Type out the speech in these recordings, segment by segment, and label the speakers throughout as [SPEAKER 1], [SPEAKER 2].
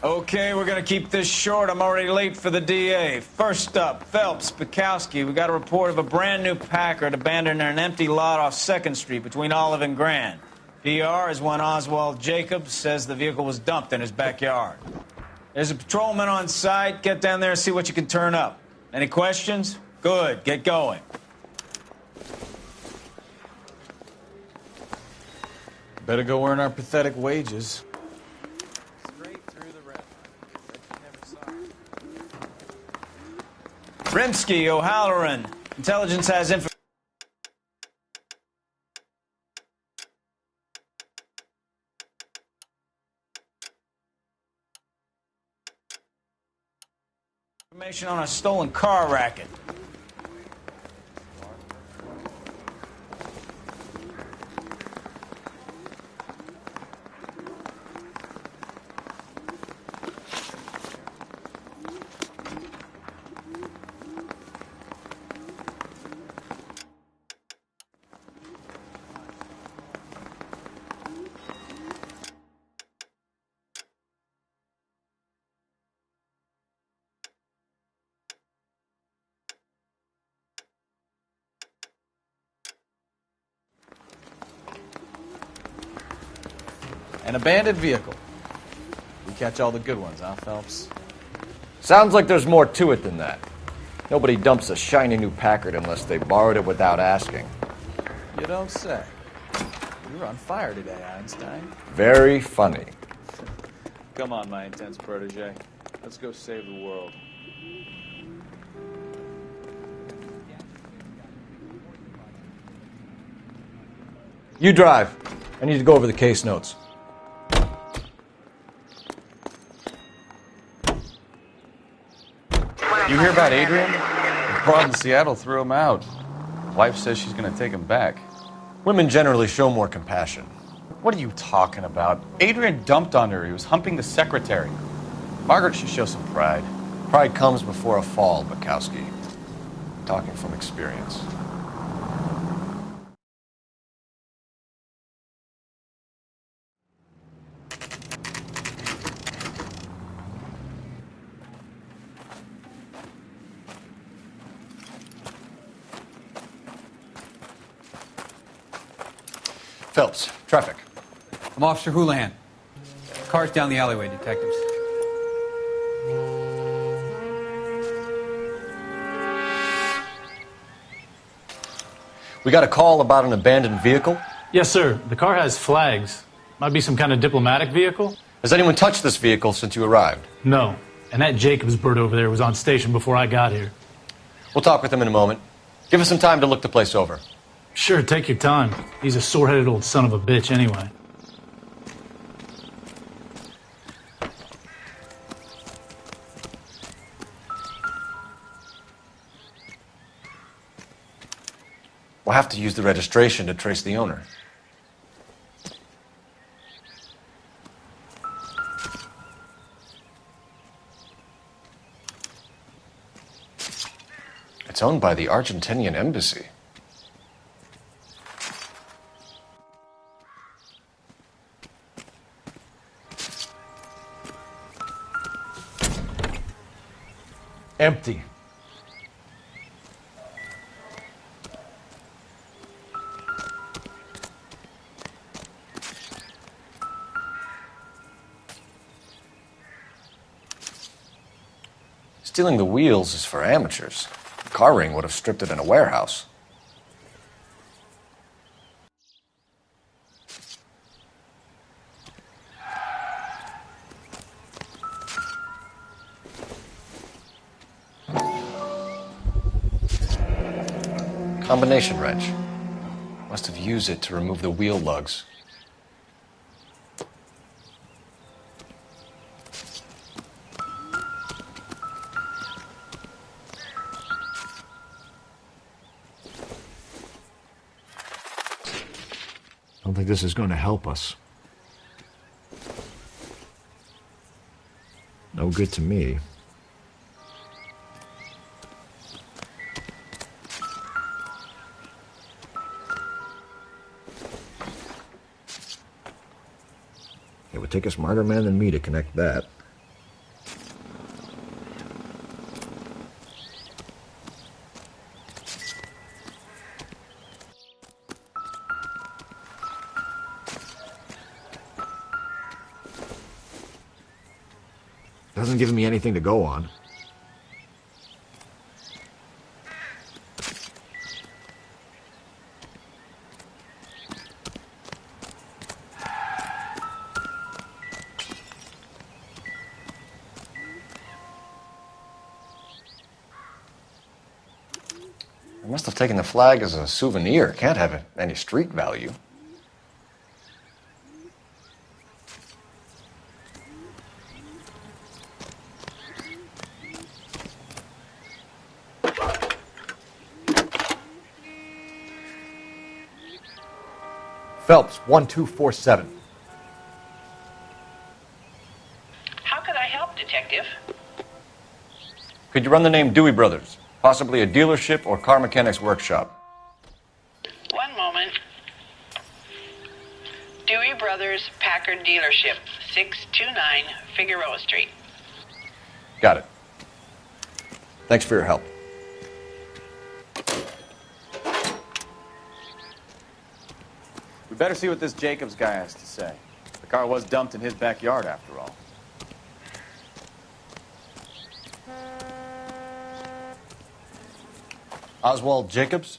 [SPEAKER 1] Okay, we're gonna keep this short. I'm already late for the DA. First up, Phelps, Bukowski. We got a report of a brand new Packard abandoned in an empty lot off 2nd Street between Olive and Grand. PR is one Oswald Jacobs says the vehicle was dumped in his backyard. There's a patrolman on site. Get down there and see what you can turn up. Any questions? Good, get going.
[SPEAKER 2] Better go earn our pathetic wages.
[SPEAKER 1] Rimsky, O'Halloran. Intelligence has information on a stolen car racket.
[SPEAKER 2] An abandoned vehicle. We catch all the good ones, huh, Phelps?
[SPEAKER 3] Sounds like there's more to it than that. Nobody dumps a shiny new Packard unless they borrowed it without asking.
[SPEAKER 2] You don't say. You're on fire today, Einstein.
[SPEAKER 3] Very funny.
[SPEAKER 2] Come on, my intense protege. Let's go save the world.
[SPEAKER 3] You drive. I need to go over the case notes.
[SPEAKER 4] You hear about Adrian? The broad in Seattle threw him out. Wife says she's going to take him back.
[SPEAKER 3] Women generally show more compassion.
[SPEAKER 4] What are you talking about? Adrian dumped on her. He was humping the secretary. Margaret should show some pride.
[SPEAKER 3] Pride comes before a fall, Bukowski. Talking from experience. Phelps, traffic.
[SPEAKER 5] I'm Officer Houlihan. Car's down the alleyway, detectives.
[SPEAKER 3] We got a call about an abandoned vehicle.
[SPEAKER 6] Yes, sir. The car has flags. Might be some kind of diplomatic vehicle.
[SPEAKER 3] Has anyone touched this vehicle since you arrived?
[SPEAKER 6] No. And that Jacobs bird over there was on station before I got here.
[SPEAKER 3] We'll talk with him in a moment. Give us some time to look the place over.
[SPEAKER 6] Sure, take your time. He's a sore-headed old son of a bitch anyway.
[SPEAKER 3] We'll have to use the registration to trace the owner. It's owned by the Argentinian embassy. Empty. Stealing the wheels is for amateurs. The car ring would have stripped it in a warehouse. Combination wrench. Must have used it to remove the wheel lugs. I don't think this is going to help us. No good to me. It would take a smarter man than me to connect that. Doesn't give me anything to go on. I must have taken the flag as a souvenir. Can't have any street value. Phelps, 1247.
[SPEAKER 7] How could I help, Detective?
[SPEAKER 3] Could you run the name Dewey Brothers? Possibly a dealership or car mechanics workshop.
[SPEAKER 7] One moment. Dewey Brothers Packard Dealership, 629 Figueroa Street.
[SPEAKER 3] Got it. Thanks for your help.
[SPEAKER 4] We better see what this Jacobs guy has to say. The car was dumped in his backyard, after all.
[SPEAKER 3] Oswald Jacobs?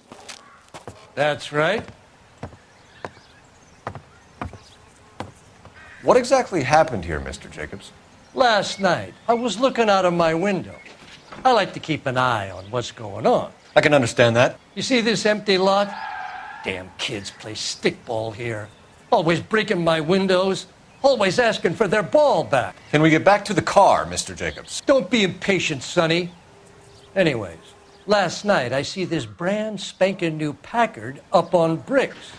[SPEAKER 8] That's right.
[SPEAKER 3] What exactly happened here, Mr. Jacobs?
[SPEAKER 8] Last night, I was looking out of my window. I like to keep an eye on what's going on.
[SPEAKER 3] I can understand that.
[SPEAKER 8] You see this empty lot? Damn kids play stickball here. Always breaking my windows. Always asking for their ball back.
[SPEAKER 3] Can we get back to the car, Mr. Jacobs?
[SPEAKER 8] Don't be impatient, Sonny. Anyways, last night I see this brand spanking new Packard up on bricks.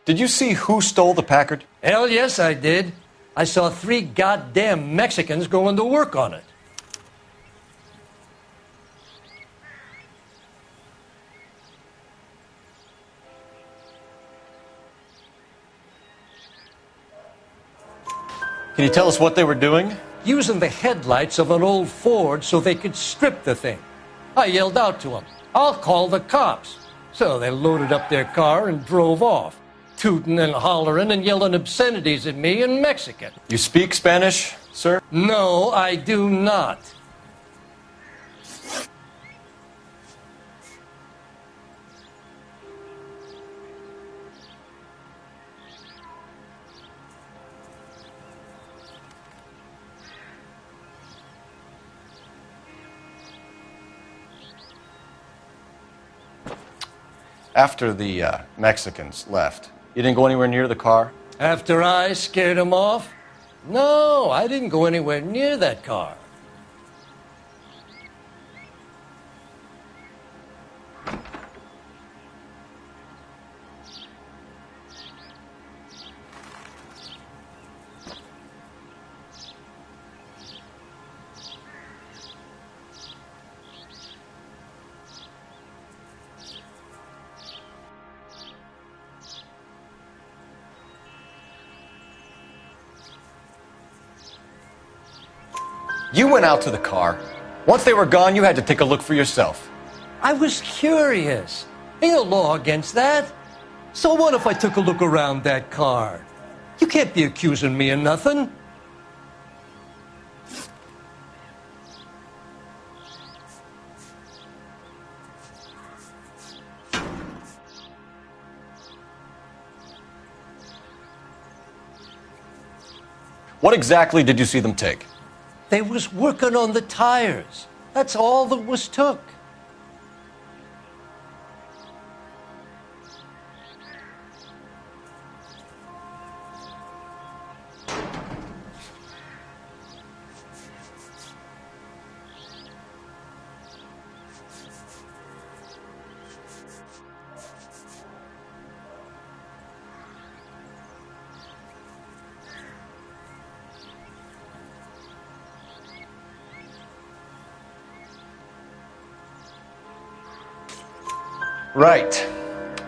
[SPEAKER 3] Did you see who stole the Packard?
[SPEAKER 8] Hell yes, I did. I saw 3 goddamn Mexicans going to work on it.
[SPEAKER 3] Can you tell us what they were doing?
[SPEAKER 8] Using the headlights of an old Ford so they could strip the thing. I yelled out to them, "I'll call the cops." So they loaded up their car and drove off, tooting and hollering and yelling obscenities at me in Mexican.
[SPEAKER 3] You speak Spanish, sir?
[SPEAKER 8] No, I do not.
[SPEAKER 3] After the Mexicans left, you didn't go anywhere near the car?
[SPEAKER 8] After I scared them off? No, I didn't go anywhere near that car.
[SPEAKER 3] You went out to the car. Once they were gone, you had to take a look for yourself.
[SPEAKER 8] I was curious. Ain't no law against that. So what if I took a look around that car? You can't be accusing me of nothing.
[SPEAKER 3] What exactly did you see them take?
[SPEAKER 8] They was working on the tires. That's all that was took.
[SPEAKER 3] Right.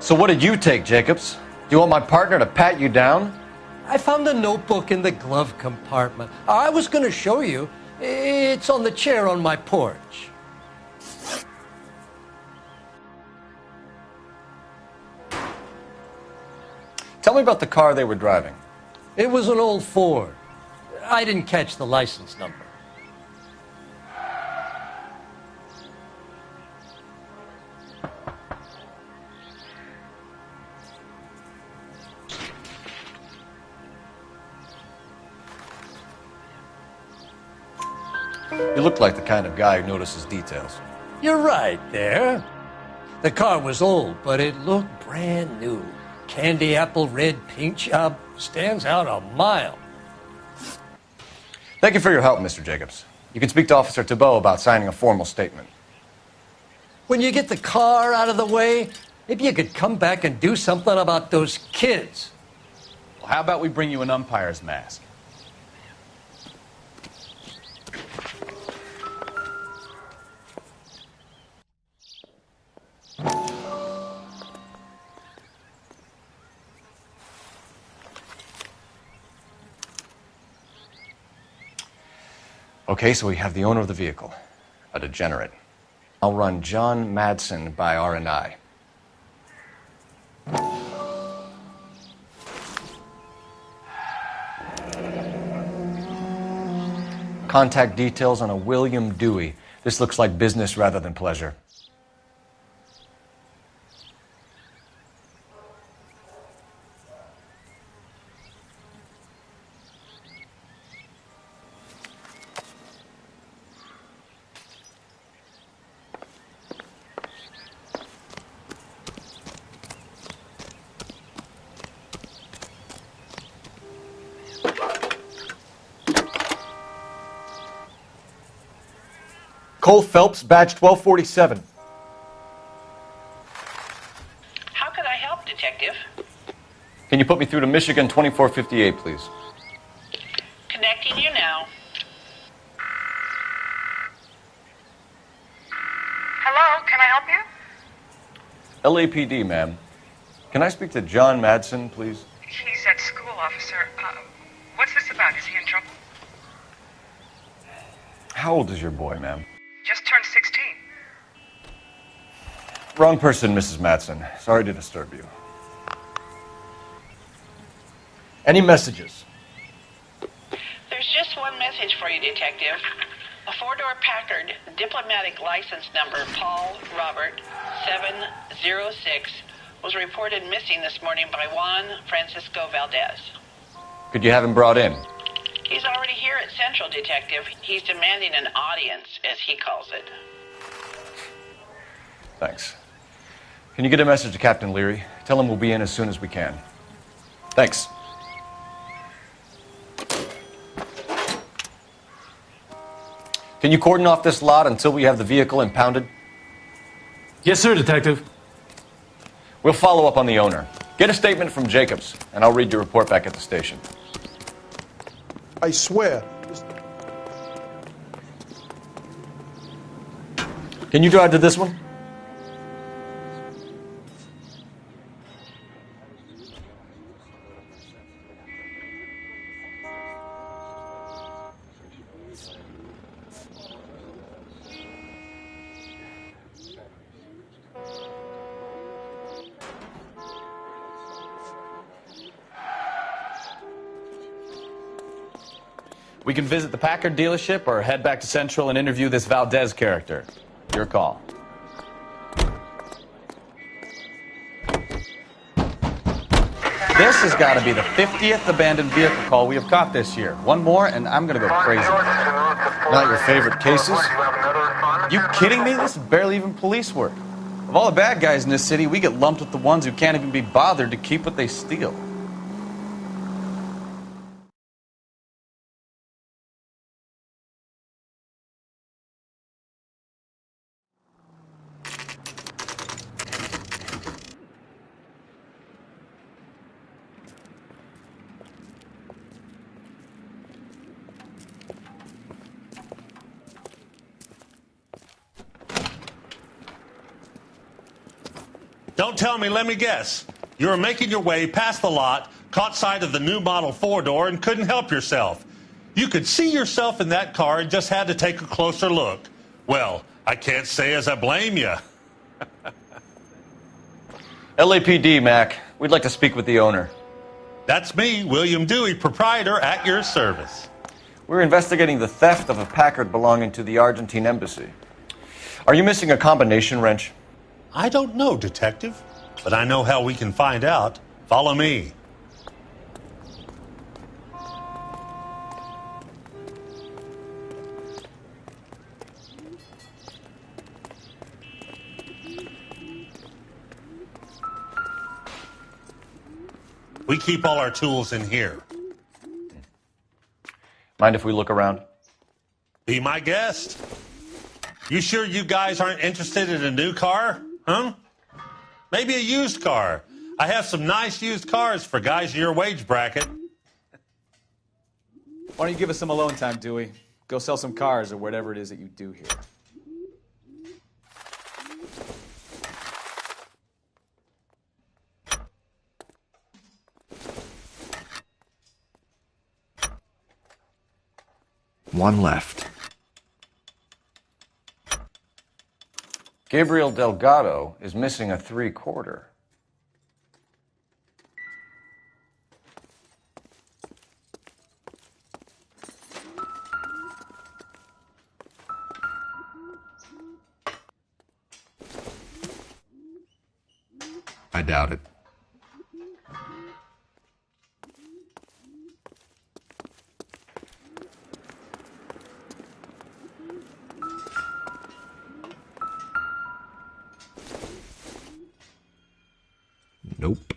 [SPEAKER 3] So what did you take, Jacobs? Do you want my partner to pat you down?
[SPEAKER 8] I found a notebook in the glove compartment. I was going to show you. It's on the chair on my porch.
[SPEAKER 3] Tell me about the car they were driving.
[SPEAKER 8] It was an old Ford. I didn't catch the license number.
[SPEAKER 3] You look like the kind of guy who notices details.
[SPEAKER 8] You're right there. The car was old, but it looked brand new. Candy apple red paint job stands out a mile.
[SPEAKER 3] Thank you for your help, Mr. Jacobs. You can speak to Officer Thibault about signing a formal statement.
[SPEAKER 8] When you get the car out of the way, maybe you could come back and do something about those kids.
[SPEAKER 4] Well, how about we bring you an umpire's mask?
[SPEAKER 3] Okay, so we have the owner of the vehicle, a degenerate. I'll run John Madsen by R&I. Contact details on a William Dewey. This looks like business rather than pleasure. Cole Phelps, badge 1247.
[SPEAKER 7] How could I help, Detective?
[SPEAKER 3] Can you put me through to Michigan 2458, please?
[SPEAKER 7] Connecting you now.
[SPEAKER 9] Hello, can I help you?
[SPEAKER 3] LAPD, ma'am. Can I speak to John Madsen, please?
[SPEAKER 9] He's at school, officer. What's this about? Is he in trouble?
[SPEAKER 3] How old is your boy, ma'am?
[SPEAKER 9] Just turned 16.
[SPEAKER 3] Wrong person, Mrs. Madsen. Sorry to disturb you. Any messages?
[SPEAKER 7] There's just one message for you, Detective. A four-door Packard, diplomatic license number Paul Robert 706, was reported missing this morning by Juan Francisco Valdez.
[SPEAKER 3] Could you have him brought in?
[SPEAKER 7] He's already here at Central, Detective. He's demanding an audience, as he calls it.
[SPEAKER 3] Thanks. Can you get a message to Captain Leary? Tell him we'll be in as soon as we can. Thanks. Can you cordon off this lot until we have the vehicle impounded?
[SPEAKER 6] Yes, sir, Detective.
[SPEAKER 3] We'll follow up on the owner. Get a statement from Jacobs, and I'll read your report back at the station.
[SPEAKER 10] I swear.
[SPEAKER 3] Can you drive to this one?
[SPEAKER 4] We can visit the Packard dealership or head back to Central and interview this Valdez character. Your call. This has got to be the 50th abandoned vehicle call we have caught this year. One more, and I'm going to go crazy.
[SPEAKER 3] Not your favorite cases?
[SPEAKER 4] You kidding me? This is barely even police work. Of all the bad guys in this city, we get lumped with the ones who can't even be bothered to keep what they steal.
[SPEAKER 11] Don't tell me, let me guess. You were making your way past the lot, caught sight of the new model four-door, and couldn't help yourself. You could see yourself in that car and just had to take a closer look. Well, I can't say as I blame you.
[SPEAKER 3] LAPD, Mac. We'd like to speak with the owner.
[SPEAKER 11] That's me, William Dewey, proprietor, at your service.
[SPEAKER 3] We're investigating the theft of a Packard belonging to the Argentine embassy. Are you missing a combination wrench?
[SPEAKER 11] I don't know, Detective, but I know how we can find out. Follow me. We keep all our tools in here.
[SPEAKER 3] Mind if we look around?
[SPEAKER 11] Be my guest. You sure you guys aren't interested in a new car? Huh? Maybe a used car. I have some nice used cars for guys in your wage bracket.
[SPEAKER 2] Why don't you give us some alone time, Dewey? Go sell some cars or whatever it is that you do here.
[SPEAKER 3] One left. Gabriel Delgado is missing a 3/4. I doubt it. Nope.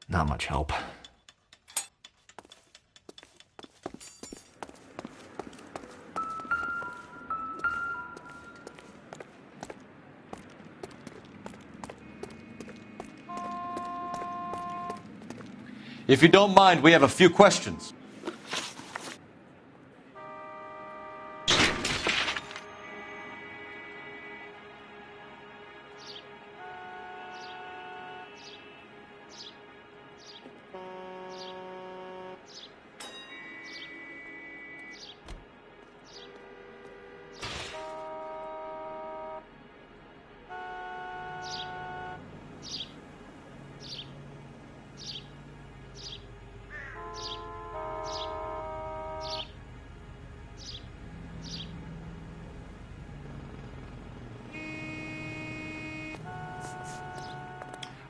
[SPEAKER 3] Not much help. If you don't mind, we have a few questions.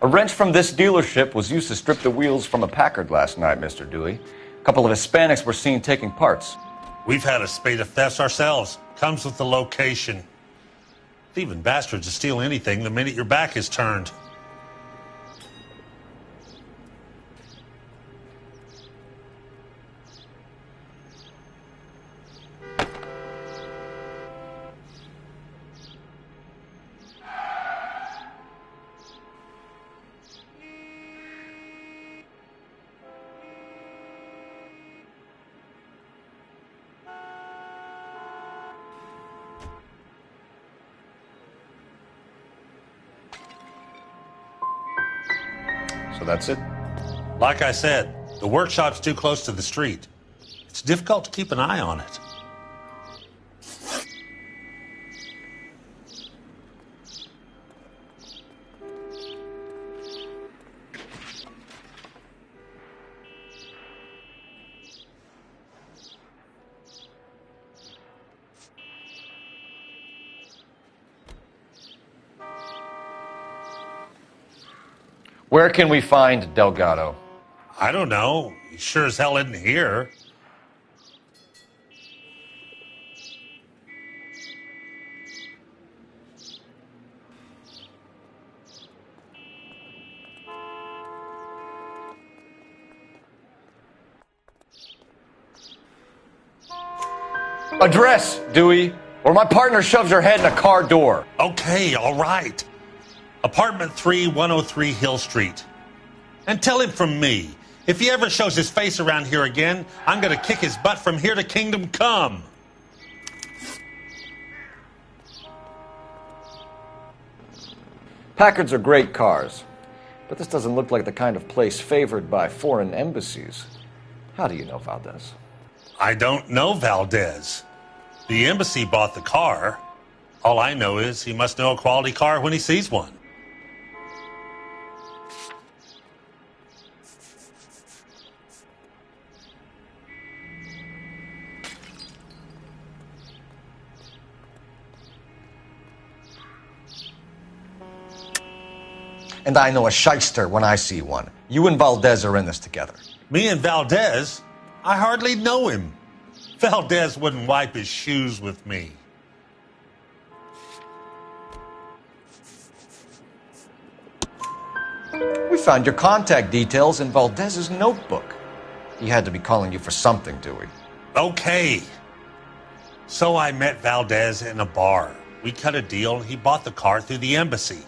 [SPEAKER 3] A wrench from this dealership was used to strip the wheels from a Packard last night, Mr. Dewey. A couple of Hispanics were seen taking parts.
[SPEAKER 11] We've had a spate of thefts ourselves. Comes with the location. Thieving bastards to steal anything the minute your back is turned.
[SPEAKER 3] So that's it?
[SPEAKER 11] Like I said, the workshop's too close to the street. It's difficult to keep an eye on it.
[SPEAKER 3] Where can we find Delgado?
[SPEAKER 11] I don't know. He sure as hell isn't here.
[SPEAKER 3] Address, Dewey, or my partner shoves her head in a car door.
[SPEAKER 11] Okay, all right. Apartment 3, 103 Hill Street. And tell him from me, If he ever shows his face around here again, I'm going to kick his butt from here to kingdom come.
[SPEAKER 3] Packards are great cars, but this doesn't look like the kind of place favored by foreign embassies. How do you know Valdez?
[SPEAKER 11] I don't know Valdez. The embassy bought the car. All I know is he must know a quality car when he sees one.
[SPEAKER 3] And I know a shyster when I see one. You and Valdez are in this together.
[SPEAKER 11] Me and Valdez? I hardly know him. Valdez wouldn't wipe his shoes with me.
[SPEAKER 3] We found your contact details in Valdez's notebook. He had to be calling you for something, Dewey.
[SPEAKER 11] Okay. So I met Valdez in a bar. We cut a deal and he bought the car through the embassy.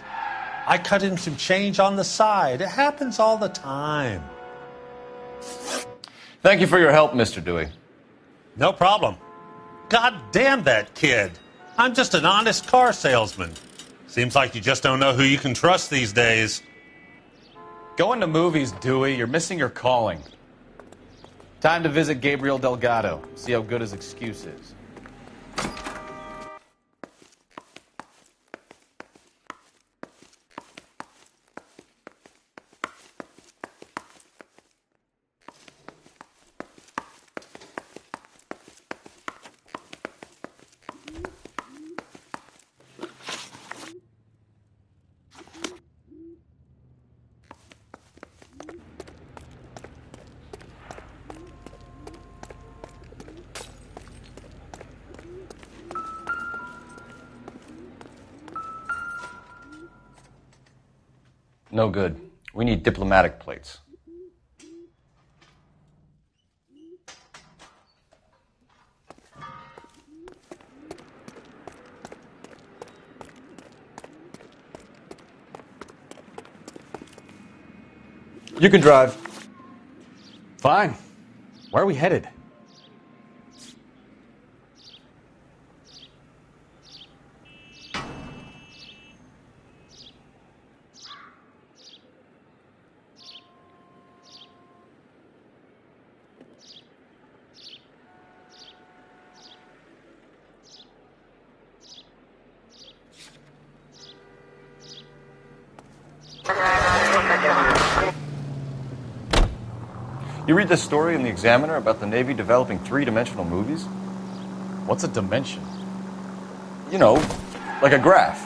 [SPEAKER 11] I cut him some change on the side. It happens all the time.
[SPEAKER 3] Thank you for your help, Mr. Dewey.
[SPEAKER 11] No problem. God damn that kid. I'm just an honest car salesman. Seems like you just don't know who you can trust these days.
[SPEAKER 2] Going to movies, Dewey. You're missing your calling. Time to visit Gabriel Delgado. See how good his excuse is.
[SPEAKER 3] No good. We need diplomatic plates. You can drive.
[SPEAKER 2] Fine. Where are we headed?
[SPEAKER 3] You read this story in the Examiner about the Navy developing three-dimensional movies?
[SPEAKER 2] What's a dimension?
[SPEAKER 3] You know, like a graph.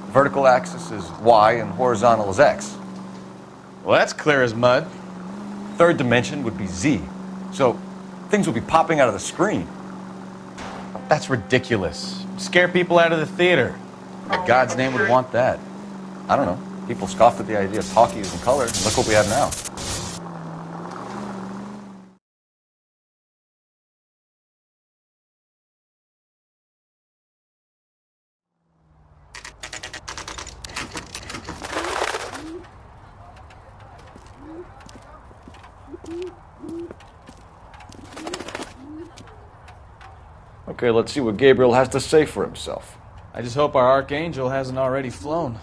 [SPEAKER 3] Vertical axis is Y and horizontal is X.
[SPEAKER 2] Well, that's clear as mud.
[SPEAKER 3] Third dimension would be Z. So things would be popping out of the screen.
[SPEAKER 2] That's ridiculous. Scare people out of the theater. In God's name would want that.
[SPEAKER 3] I don't know. People scoffed at the idea of talkies in color, and look what we have now. Okay, let's see what Gabriel has to say for himself.
[SPEAKER 2] I just hope our Archangel hasn't already flown.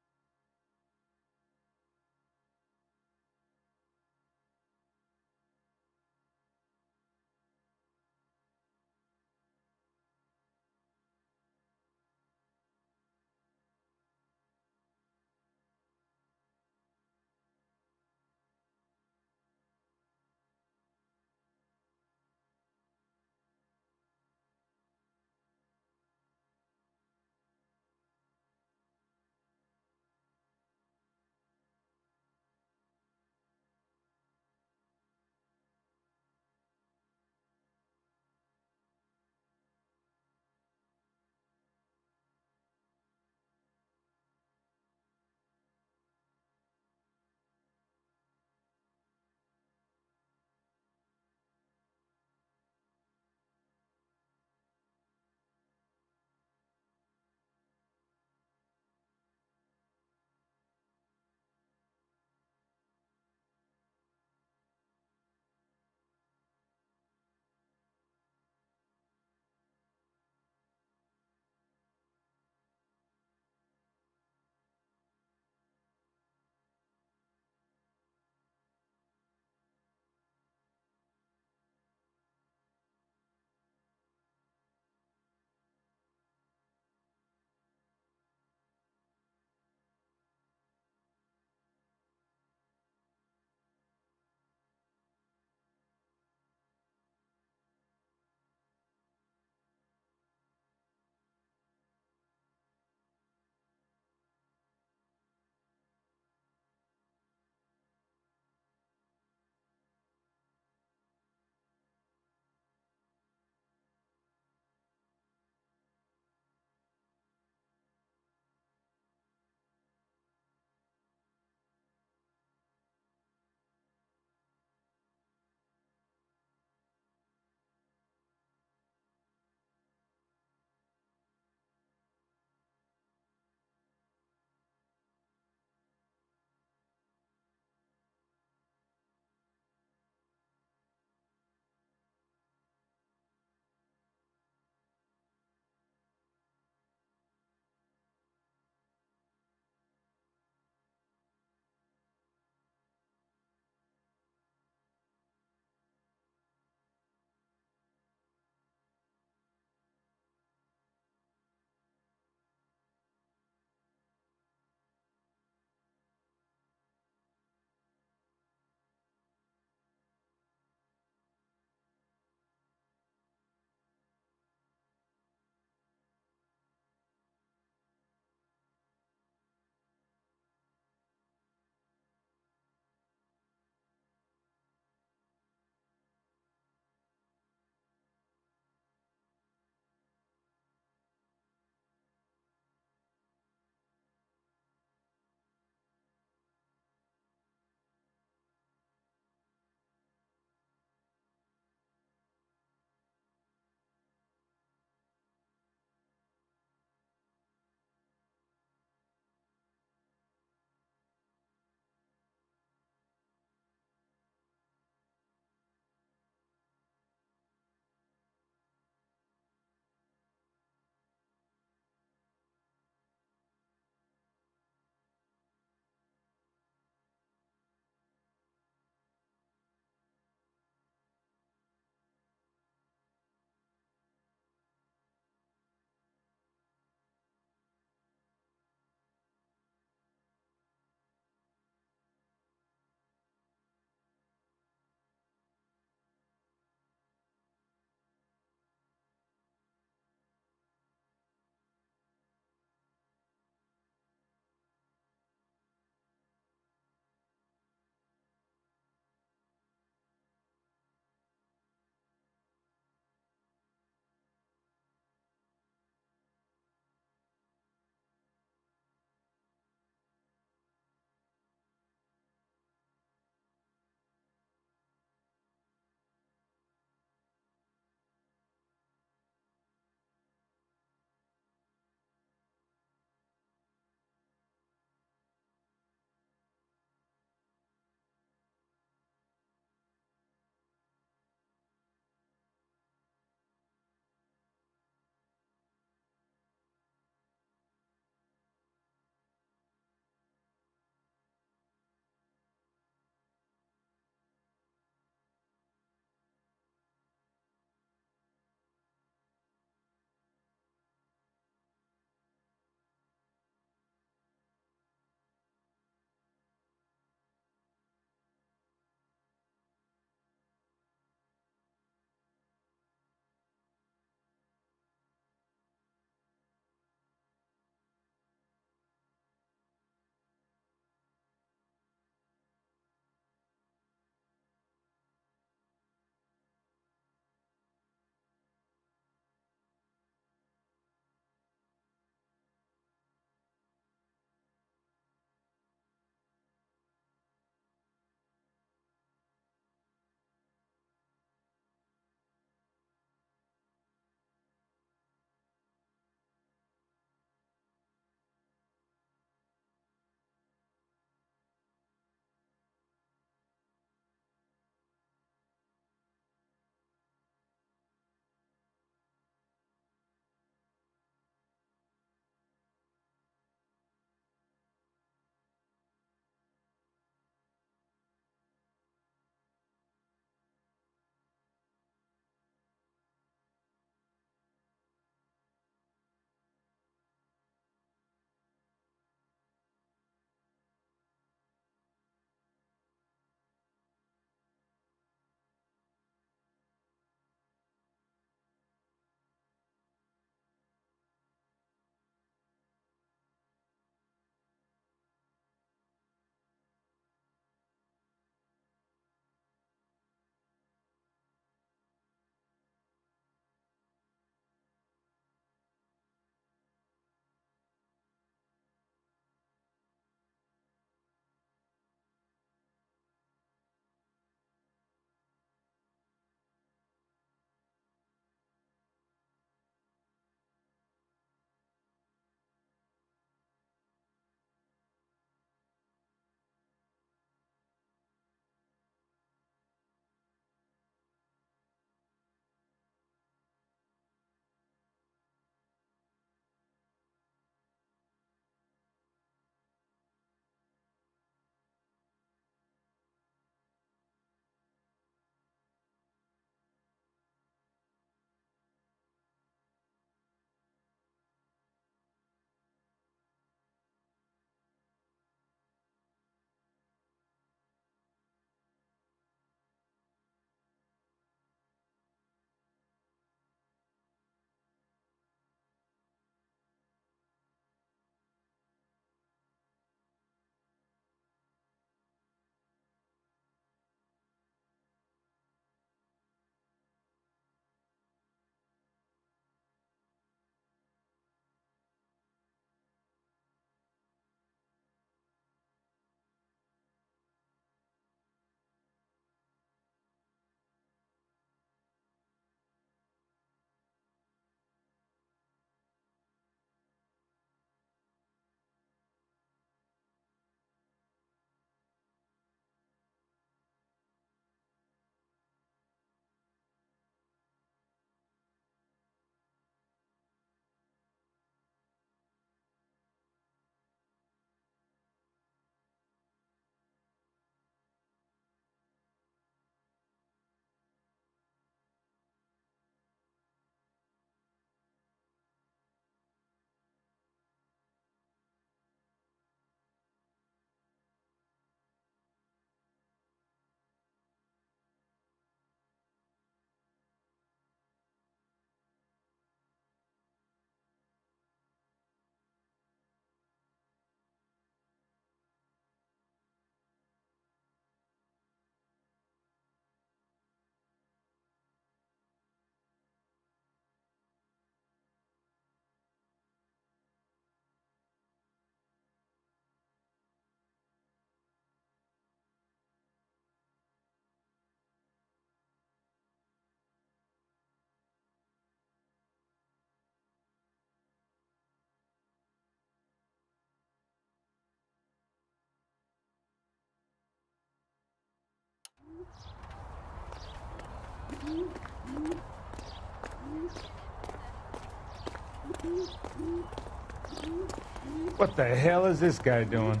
[SPEAKER 12] What the hell is this guy doing?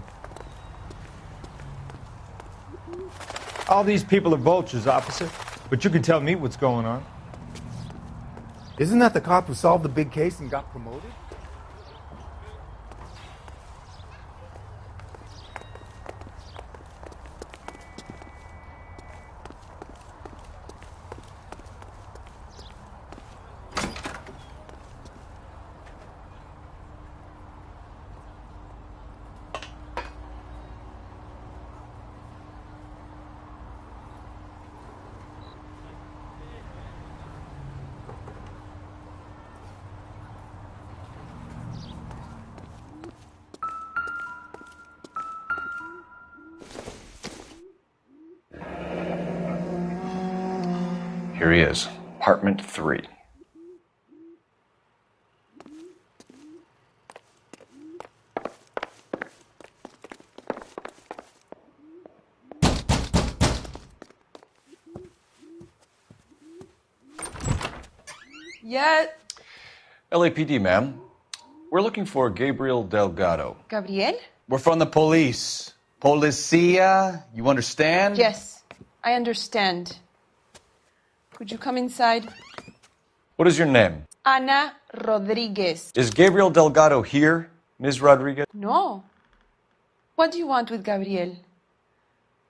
[SPEAKER 12] All these people are vultures, officer, but you can tell me what's going on.
[SPEAKER 13] Isn't that the cop who solved the big case and got promoted?
[SPEAKER 3] Here he is, apartment 3.
[SPEAKER 14] Yeah.
[SPEAKER 3] LAPD, ma'am. We're looking for Gabriel Delgado.
[SPEAKER 14] Gabriel?
[SPEAKER 4] We're from the police. Policia, you understand?
[SPEAKER 14] Yes, I understand. Could you come inside?
[SPEAKER 3] What is your name?
[SPEAKER 14] Ana Rodriguez.
[SPEAKER 3] Is Gabriel Delgado here, Ms. Rodriguez?
[SPEAKER 14] No. What do you want with Gabriel?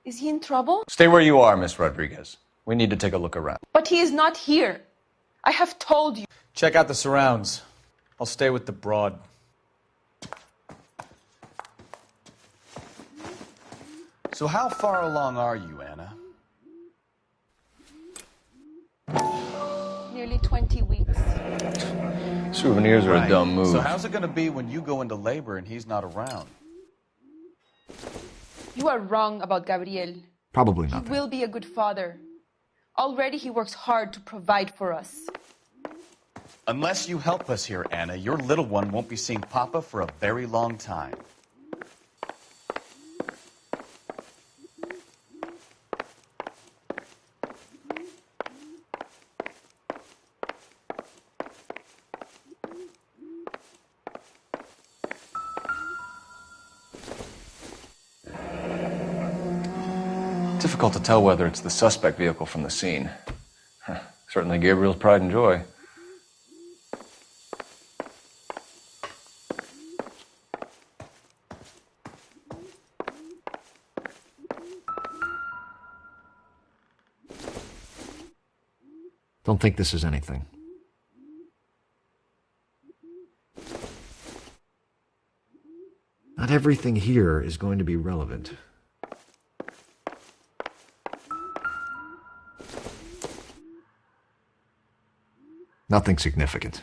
[SPEAKER 14] Is he in trouble?
[SPEAKER 3] Stay where you are, Miss Rodriguez. We need to take a look around.
[SPEAKER 14] But he is not here. I have told you.
[SPEAKER 2] Check out the surrounds. I'll stay with the broad.
[SPEAKER 4] So how far along are you, Anna?
[SPEAKER 14] Nearly 20 weeks.
[SPEAKER 3] Souvenirs are a dumb move.
[SPEAKER 4] So how's it going to be when you go into labor and he's not around?
[SPEAKER 14] You are wrong about Gabriel.
[SPEAKER 13] Probably
[SPEAKER 14] He
[SPEAKER 13] not.
[SPEAKER 14] will be a good father. Already he works hard to provide for us.
[SPEAKER 4] Unless you help us here, Anna, your little one won't be seeing Papa for a very long time.
[SPEAKER 3] Difficult to tell whether it's the suspect vehicle from the scene. Certainly Gabriel's pride and joy.
[SPEAKER 13] Don't think this is anything. Not everything here is going to be relevant. Nothing significant.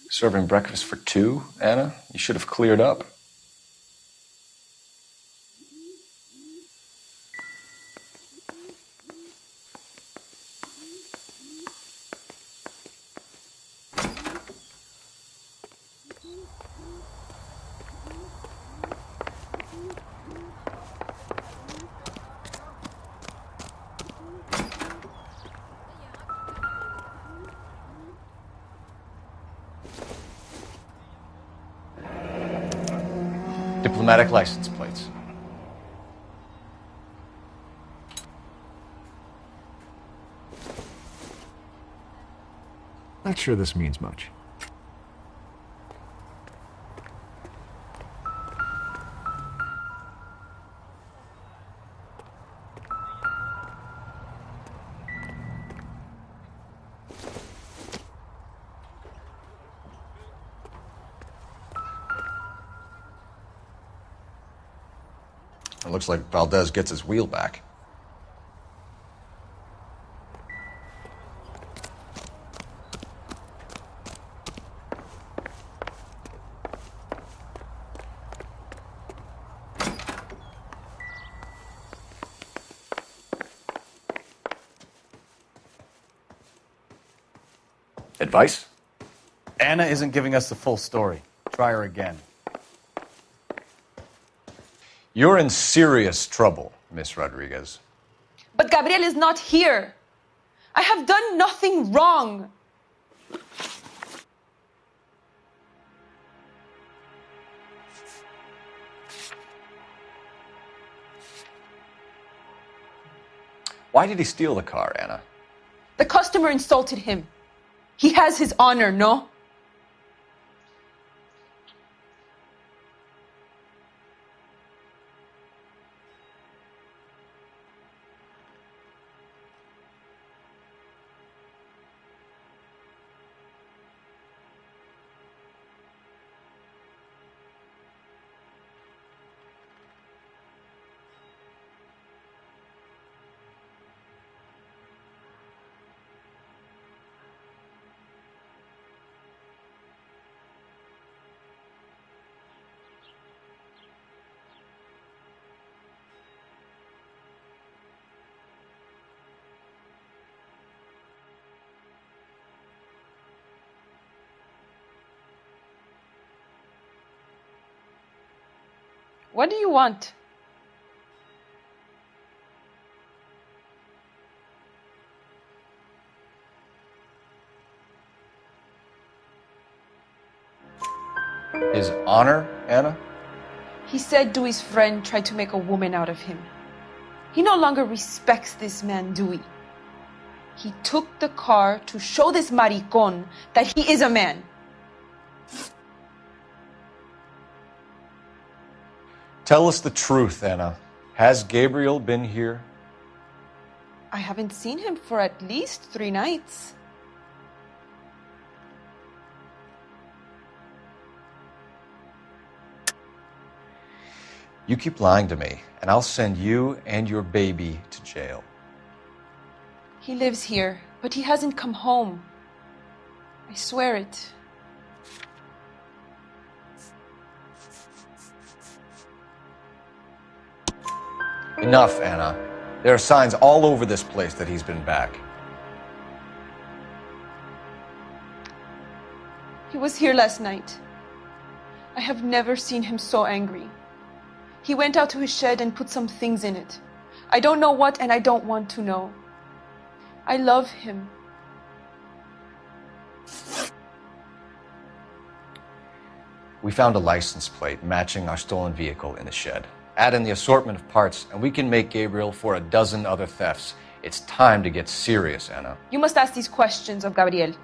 [SPEAKER 3] Serving breakfast for 2, Anna? You should have cleared up. Diplomatic license plates.
[SPEAKER 13] Not sure this means much.
[SPEAKER 3] It looks like Valdez gets his wheel back. Advice?
[SPEAKER 2] Anna isn't giving us the full story. Try her again.
[SPEAKER 3] You're in serious trouble, Miss Rodriguez.
[SPEAKER 14] But Gabriel is not here. I have done nothing wrong.
[SPEAKER 3] Why did he steal the car, Anna?
[SPEAKER 14] The customer insulted him. He has his honor, no? What do you want?
[SPEAKER 3] His honor, Anna?
[SPEAKER 14] He said Dewey's friend tried to make a woman out of him. He no longer respects this man, Dewey. He took the car to show this maricón that he is a man.
[SPEAKER 3] Tell us the truth, Anna. Has Gabriel been here?
[SPEAKER 14] I haven't seen him for at least 3 nights.
[SPEAKER 3] You keep lying to me, and I'll send you and your baby to jail.
[SPEAKER 14] He lives here, but he hasn't come home. I swear it.
[SPEAKER 3] Enough, Anna. There are signs all over this place that he's been back.
[SPEAKER 14] He was here last night. I have never seen him so angry. He went out to his shed and put some things in it. I don't know what, and I don't want to know. I love him.
[SPEAKER 3] We found a license plate matching our stolen vehicle in the shed. Add in the assortment of parts, and we can make Gabriel for a dozen other thefts. It's time to get serious, Anna.
[SPEAKER 14] You must ask these questions of Gabriel.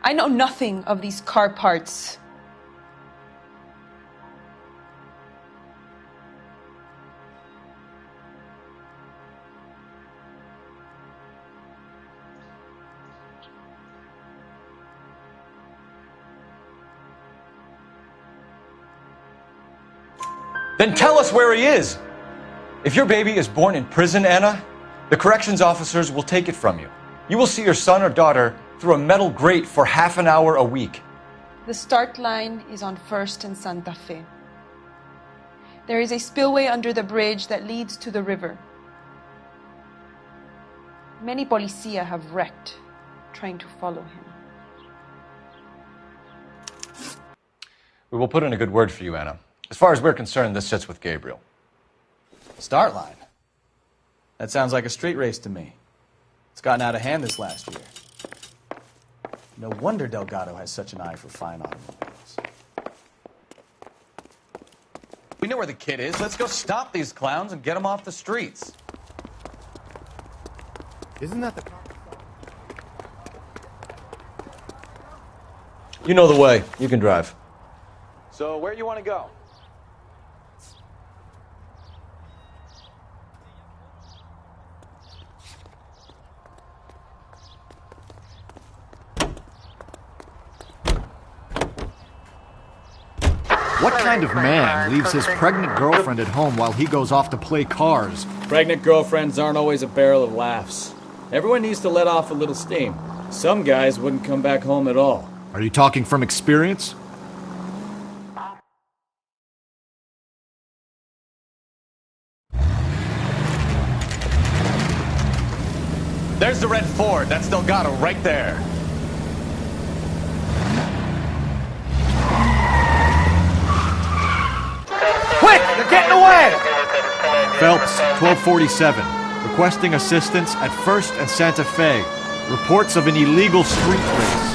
[SPEAKER 14] I know nothing of these car parts.
[SPEAKER 3] Then tell us where he is. If your baby is born in prison, Anna, the corrections officers will take it from you. You will see your son or daughter through a metal grate for half an hour a week.
[SPEAKER 14] The start line is on 1st and Santa Fe. There is a spillway under the bridge that leads to the river. Many policia have wrecked trying to follow him.
[SPEAKER 3] We will put in a good word for you, Anna. As far as we're concerned, this sits with Gabriel.
[SPEAKER 2] Start line? That sounds like a street race to me. It's gotten out of hand this last year. No wonder Delgado has such an eye for fine automobiles. We know where the kid is. Let's go stop these clowns and get them off the streets.
[SPEAKER 13] Isn't that the...
[SPEAKER 3] You know the way. You can drive.
[SPEAKER 15] So where you want to go?
[SPEAKER 16] What kind of man leaves his pregnant girlfriend at home while he goes off to play cars?
[SPEAKER 17] Pregnant girlfriends aren't always a barrel of laughs. Everyone needs to let off a little steam. Some guys wouldn't come back home at all.
[SPEAKER 16] Are you talking from experience?
[SPEAKER 2] There's the red Ford. That's Delgado right there.
[SPEAKER 13] Quick! They're getting away!
[SPEAKER 16] Phelps, 1247. Requesting assistance at 1st and Santa Fe. Reports of an illegal street race.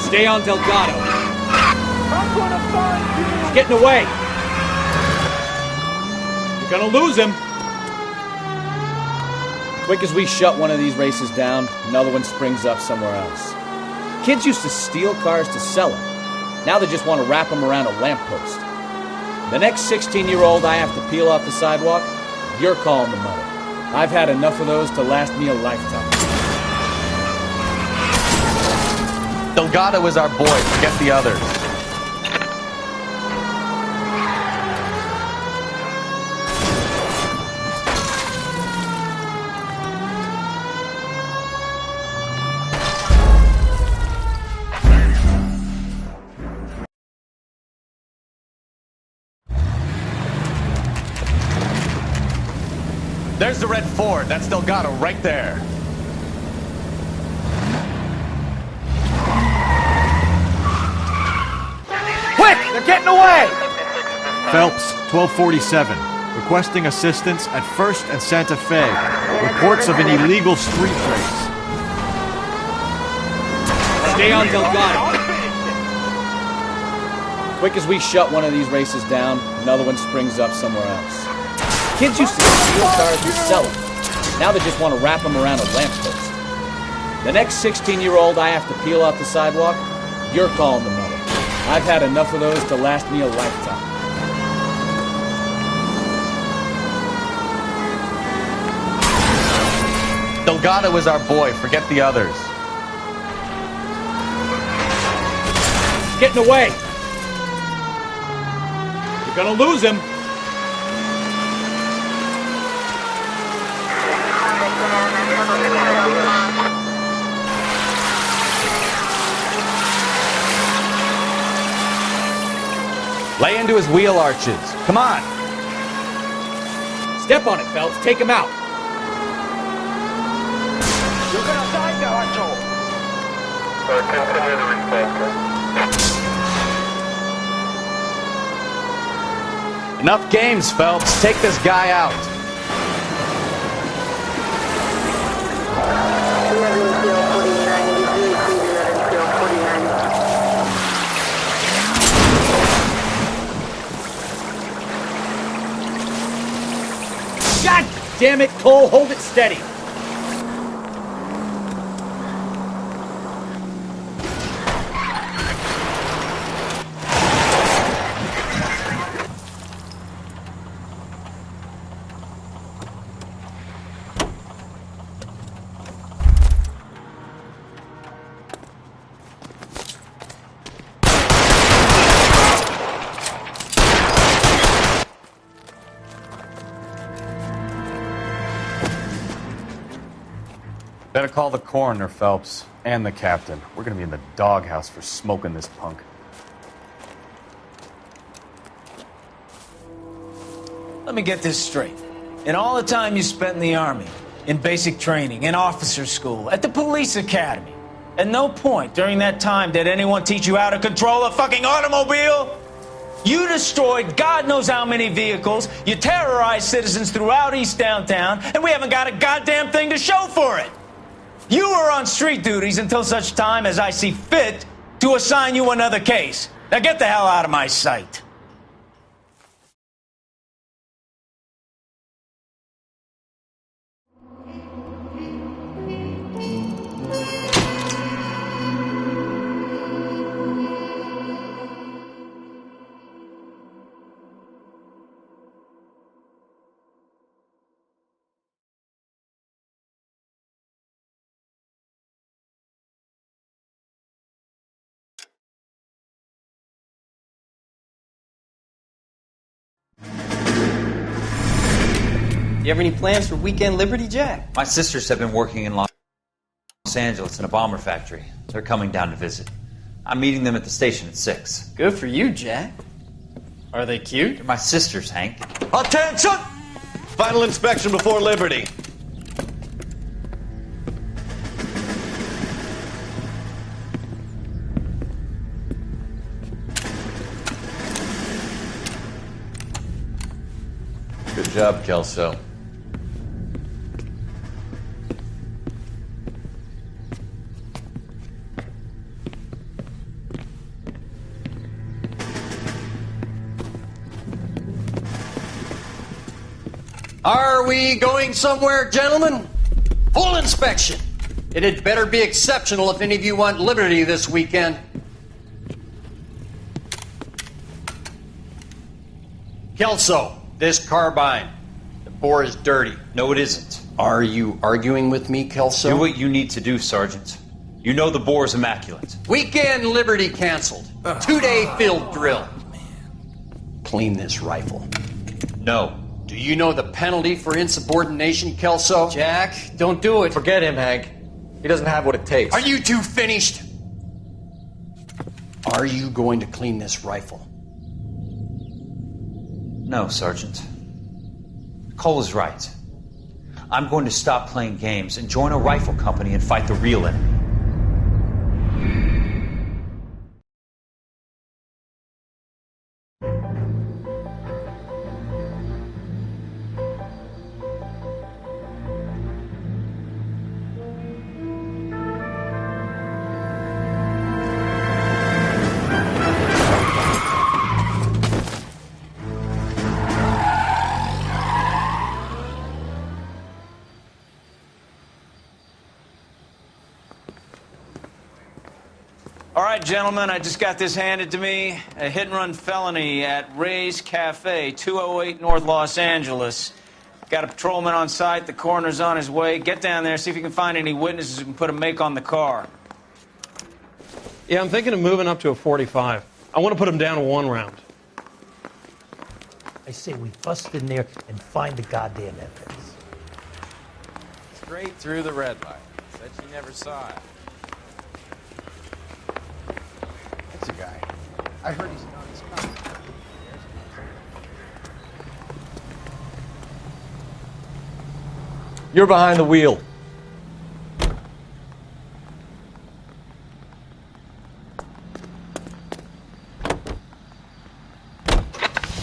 [SPEAKER 17] Stay on Delgado.
[SPEAKER 13] I'm gonna find you!
[SPEAKER 17] He's getting away. You're gonna lose him. Quick as we shut one of these races down, another one springs up somewhere else. Kids used to steal cars to sell them. Now they just want to wrap them around a lamppost. The next 16-year-old I have to peel off the sidewalk, you're calling the mother. I've had enough of those to last me a lifetime.
[SPEAKER 2] Delgado is our boy. Forget the others. There's the red Ford. That's Delgado right there.
[SPEAKER 13] Quick! They're getting away!
[SPEAKER 16] Phelps, 1247. Requesting assistance at 1st and Santa Fe. Reports of an illegal street race.
[SPEAKER 17] Stay on Delgado. Quick as we shut one of these races down, another one springs up somewhere else. Kids used to steal cars to sell them. Now they just want to wrap them around a lamppost. The next 16-year-old I have to peel off the sidewalk, you're calling the mother. I've had enough of those to last me a lifetime.
[SPEAKER 2] Delgado is our boy. Forget the others.
[SPEAKER 17] He's getting away. You're gonna lose him.
[SPEAKER 2] Lay into his wheel arches. Come on.
[SPEAKER 17] Step on it, Phelps. Take him out.
[SPEAKER 13] You're gonna die, Garacho!
[SPEAKER 18] Continue the response.
[SPEAKER 2] Enough games, Phelps. Take this guy out.
[SPEAKER 17] God damn it, Cole. Hold it steady.
[SPEAKER 2] Better call the coroner, Phelps, and the captain. We're gonna be in the doghouse for smoking this punk.
[SPEAKER 1] Let me get this straight. In all the time you spent in the Army, in basic training, in officer school, at the police academy, at no point during that time did anyone teach you how to control a fucking automobile? You destroyed God knows how many vehicles, you terrorized citizens throughout East Downtown, and we haven't got a goddamn thing to show for it. You were on street duties until such time as I see fit to assign you another case. Now get the hell out of my sight.
[SPEAKER 19] You have any plans for Weekend Liberty, Jack?
[SPEAKER 20] My sisters have been working in Los Angeles in a bomber factory. They're coming down to visit. I'm meeting them at the station at 6.
[SPEAKER 19] Good for you, Jack. Are they cute?
[SPEAKER 20] They're my sisters, Hank.
[SPEAKER 21] Attention! Final inspection before Liberty.
[SPEAKER 3] Good job, Kelso.
[SPEAKER 18] Are we going somewhere, gentlemen? Full inspection. It had better be exceptional if any of you want liberty this weekend. Kelso, this carbine. The bore is dirty.
[SPEAKER 20] No, it isn't.
[SPEAKER 18] Are you arguing with me, Kelso?
[SPEAKER 20] Do what you need to do, Sergeant. You know the bore is immaculate.
[SPEAKER 18] Weekend liberty canceled. 2-day field drill. Clean this rifle.
[SPEAKER 20] No.
[SPEAKER 18] Do you know the penalty for insubordination, Kelso?
[SPEAKER 19] Jack, don't do it.
[SPEAKER 3] Forget him, Hank. He doesn't have what it takes.
[SPEAKER 18] Are you two finished? Are you going to clean this rifle?
[SPEAKER 20] No, Sergeant. Cole is right. I'm going to stop playing games and join a rifle company and fight the real enemy.
[SPEAKER 1] All right, gentlemen, I just got this handed to me. A hit-and-run felony at Ray's Cafe, 208 North Los Angeles. Got a patrolman on site. The coroner's on his way. Get down there, see if you can find any witnesses who can put a make on the car.
[SPEAKER 22] Yeah, I'm thinking of moving up to a 45. I want to put him down to 1 round.
[SPEAKER 23] I say we bust in there and find the goddamn evidence.
[SPEAKER 2] Straight through the red light. Said she never saw it. That's a guy. I heard he's not his car.
[SPEAKER 3] You're behind the wheel.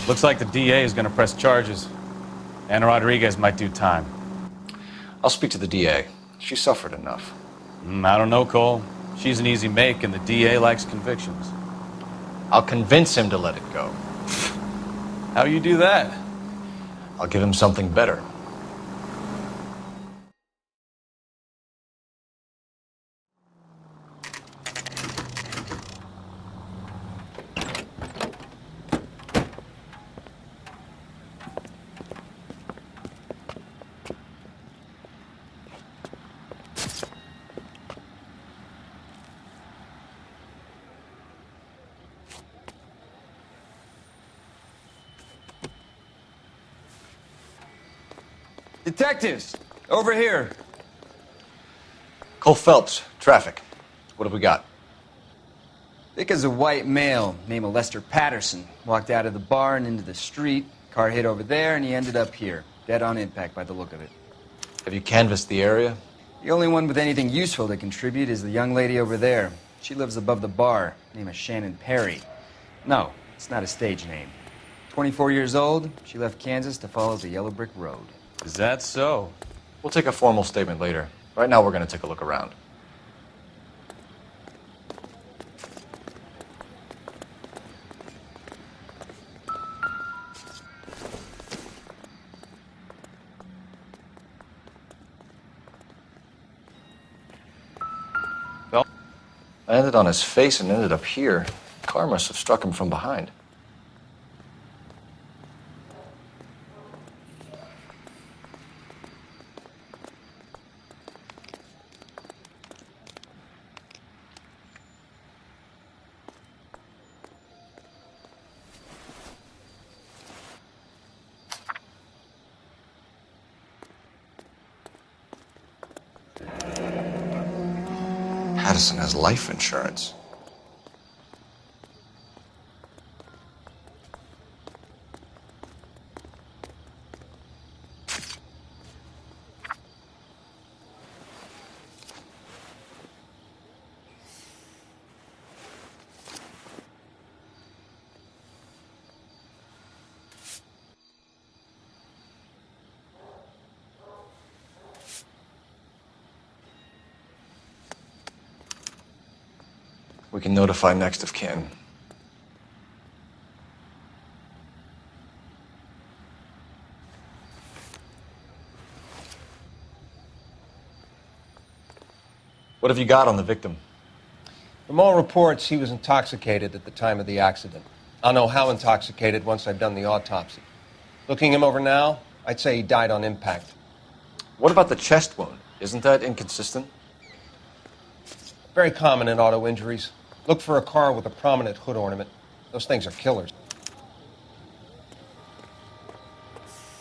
[SPEAKER 2] Looks like the DA is going to press charges. Anna Rodriguez might do time.
[SPEAKER 24] I'll speak to the DA. She suffered enough.
[SPEAKER 2] I don't know, Cole. She's an easy make, and the DA likes convictions.
[SPEAKER 24] I'll convince him to let it go.
[SPEAKER 2] How you do that?
[SPEAKER 24] I'll give him something better.
[SPEAKER 1] Detectives, over here.
[SPEAKER 24] Cole Phelps, traffic. What have we got?
[SPEAKER 25] Vic is a white male named Lester Patterson. Walked out of the bar and into the street. Car hit over there, and he ended up here. Dead on impact by the look of it.
[SPEAKER 24] Have you canvassed the area?
[SPEAKER 25] The only one with anything useful to contribute is the young lady over there. She lives above the bar. Name is Shannon Perry. No, it's not a stage name. 24 years old, she left Kansas to follow the Yellow Brick Road.
[SPEAKER 2] Is that so?
[SPEAKER 24] We'll take a formal statement later. Right now, we're going to take a look around. Well, I landed on his face and ended up here. The car must have struck him from behind. Patterson has life insurance. We can notify next of kin. What have you got on the victim?
[SPEAKER 18] From all reports, he was intoxicated at the time of the accident. I'll know how intoxicated once I've done the autopsy. Looking him over now, I'd say he died on impact.
[SPEAKER 24] What about the chest wound? Isn't that inconsistent?
[SPEAKER 18] Very common in auto injuries. Look for a car with a prominent hood ornament. Those things are killers.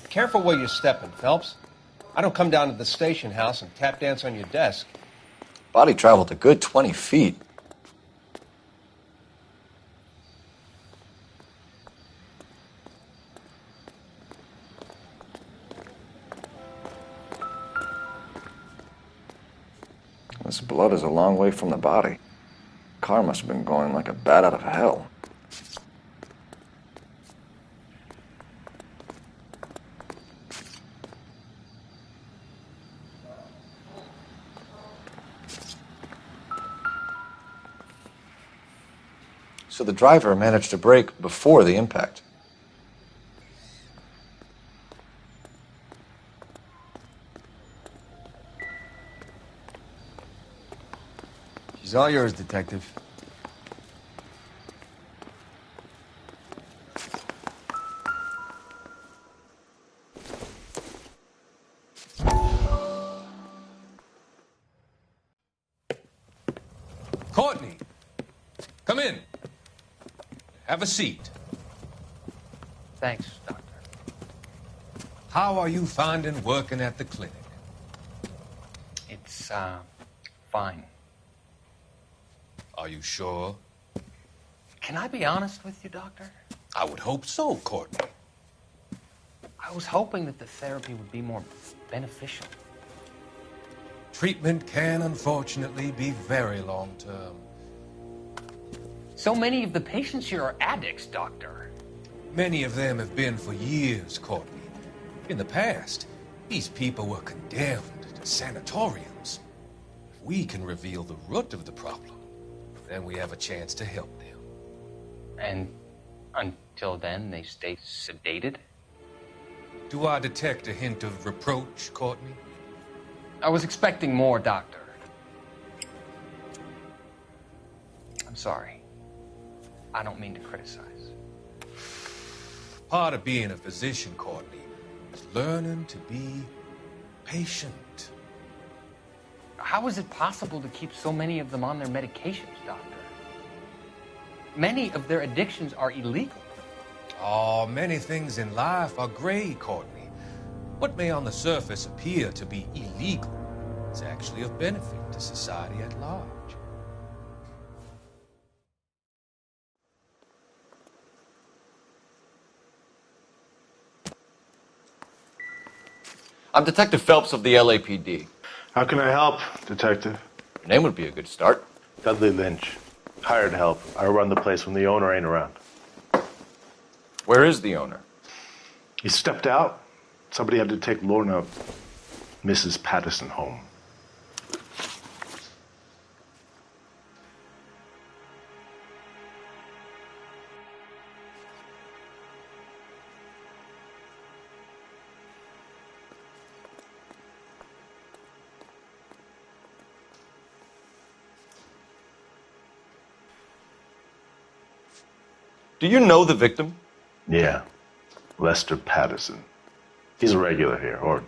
[SPEAKER 18] Careful where you're stepping, Phelps. I don't come down to the station house and tap dance on your desk.
[SPEAKER 24] Body traveled a good 20 feet. This blood is a long way from the body. Car must have been going like a bat out of hell. So the driver managed to brake before the impact.
[SPEAKER 25] She's all yours, Detective.
[SPEAKER 5] Courtney, come in. Have a seat.
[SPEAKER 6] Thanks, Doctor.
[SPEAKER 5] How are you finding working at the clinic?
[SPEAKER 6] It's, fine.
[SPEAKER 5] Are you sure?
[SPEAKER 6] Can I be honest with you, Doctor?
[SPEAKER 5] I would hope so, Courtney.
[SPEAKER 6] I was hoping that the therapy would be more beneficial.
[SPEAKER 5] Treatment can, unfortunately, be very long-term.
[SPEAKER 6] So many of the patients here are addicts, Doctor.
[SPEAKER 5] Many of them have been for years, Courtney. In the past, these people were condemned to sanatoriums. If we can reveal the root of the problem, then we have a chance to help them.
[SPEAKER 6] And until then, they stay sedated?
[SPEAKER 5] Do I detect a hint of reproach, Courtney?
[SPEAKER 6] I was expecting more, Doctor. I'm sorry. I don't mean to criticize.
[SPEAKER 5] Part of being a physician, Courtney, is learning to be patient.
[SPEAKER 6] How is it possible to keep so many of them on their medications, Doctor? Many of their addictions are illegal.
[SPEAKER 5] Oh, many things in life are gray, Courtney. What may on the surface appear to be illegal is actually of benefit to society at large.
[SPEAKER 24] I'm Detective Phelps of the LAPD.
[SPEAKER 7] How can I help, Detective?
[SPEAKER 24] Your name would be a good start.
[SPEAKER 7] Dudley Lynch. Hired help. I run the place when the owner ain't around.
[SPEAKER 24] Where is the owner?
[SPEAKER 7] He stepped out. Somebody had to take Lorna, Mrs. Patterson, home.
[SPEAKER 24] Do you know the victim?
[SPEAKER 7] Yeah. Lester Patterson. He's a regular here, or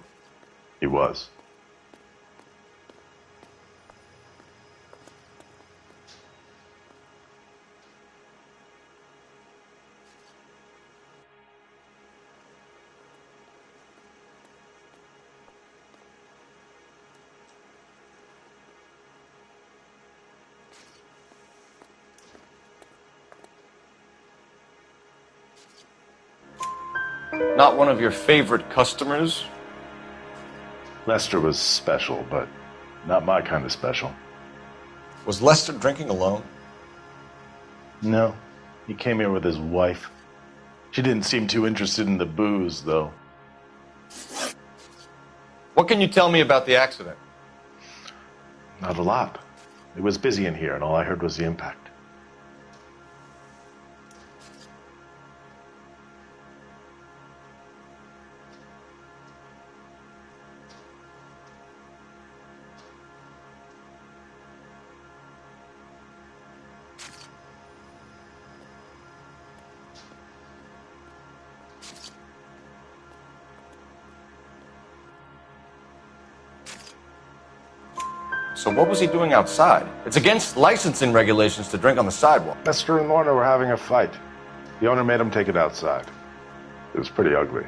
[SPEAKER 7] he was.
[SPEAKER 24] Not one of your favorite customers?
[SPEAKER 7] Lester was special, but not my kind of special.
[SPEAKER 24] Was Lester drinking alone?
[SPEAKER 7] No. He came here with his wife. She didn't seem too interested in the booze, though.
[SPEAKER 24] What can you tell me about the accident?
[SPEAKER 7] Not a lot. It was busy in here, and all I heard was the impact.
[SPEAKER 24] So what was he doing outside? It's against licensing regulations to drink on the sidewalk.
[SPEAKER 7] Lester and Lorna were having a fight. The owner made him take it outside. It was pretty ugly.